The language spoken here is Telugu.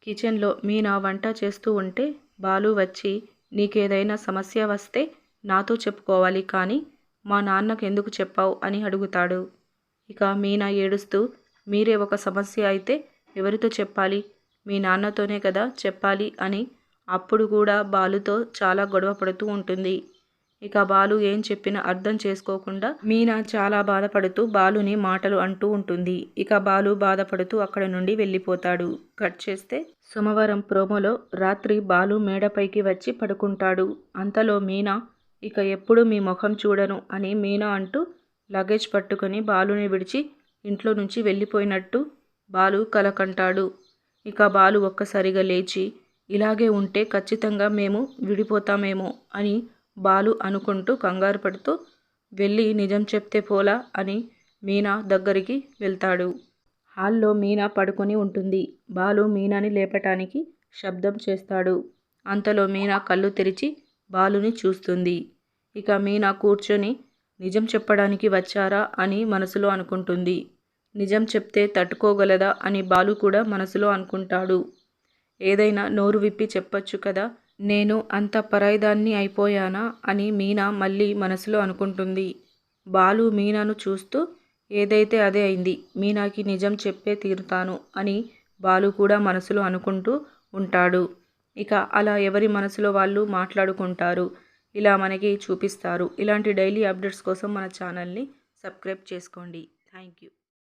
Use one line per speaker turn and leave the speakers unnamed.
కిచెన్లో మీనా వంట చేస్తూ ఉంటే బాలు వచ్చి నీకేదైనా సమస్య వస్తే నాతో చెప్పుకోవాలి కానీ మా నాన్నకు ఎందుకు చెప్పావు అని అడుగుతాడు. ఇక మీనా ఏడుస్తూ మీరే ఒక సమస్య అయితే ఎవరితో చెప్పాలి, మీ నాన్నతోనే కదా చెప్పాలి అని అప్పుడు కూడా బాలుతో చాలా గొడవ పడుతూ ఉంటుంది. ఇక బాలు ఏం చెప్పినా అర్థం చేసుకోకుండా మీనా చాలా బాధపడుతూ బాలుని మాటలు అంటూ ఉంటుంది. ఇక బాలు బాధపడుతూ అక్కడ నుండి వెళ్ళిపోతాడు. కట్ చేస్తే సోమవారం ప్రోమోలో రాత్రి బాలు మేడపైకి వచ్చి పడుకుంటాడు. అంతలో మీనా ఇక ఎప్పుడు మీ ముఖం చూడను అని మీనా అంటూ లగేజ్ పట్టుకొని బాలుని విడిచి ఇంట్లో నుంచి వెళ్ళిపోయినట్టు బాలు కలకంటాడు. ఇక బాలు ఒక్కసారిగా లేచి ఇలాగే ఉంటే ఖచ్చితంగా మేము విడిపోతామేమో అని బాలు అనుకుంటూ కంగారు పడుతూ వెళ్ళి నిజం చెప్తే పోలా అని మీనా దగ్గరికి వెళ్తాడు. హాల్లో మీనా పడుకొని ఉంటుంది. బాలు మీనాని లేపటానికి శబ్దం చేస్తాడు. అంతలో మీనా కళ్ళు తెరిచి బాలుని చూస్తుంది. ఇక మీనా కూర్చొని నిజం చెప్పడానికి వచ్చారా అని మనసులో అనుకుంటుంది. నిజం చెప్తే తట్టుకోగలదా అని బాలు కూడా మనసులో అనుకుంటాడు. ఏదైనా నోరు విప్పి చెప్పొచ్చు కదా, నేను అంత పరాయిదాన్ని అయిపోయానా అని మీనా మళ్ళీ మనసులో అనుకుంటుంది. బాలు మీనాను చూస్తూ ఏదైతే అదే అయింది, మీనాకి నిజం చెప్పే తీరుతాను అని బాలు కూడా మనసులో అనుకుంటూ ఉంటాడు. ఇక అలా ఎవరి మనసులో వాళ్ళు మాట్లాడుకుంటారు. ఇలా మనకి చూపిస్తారు. ఇలాంటి డైలీ అప్డేట్స్ కోసం మన ఛానల్ని సబ్స్క్రైబ్ చేసుకోండి. Thank you.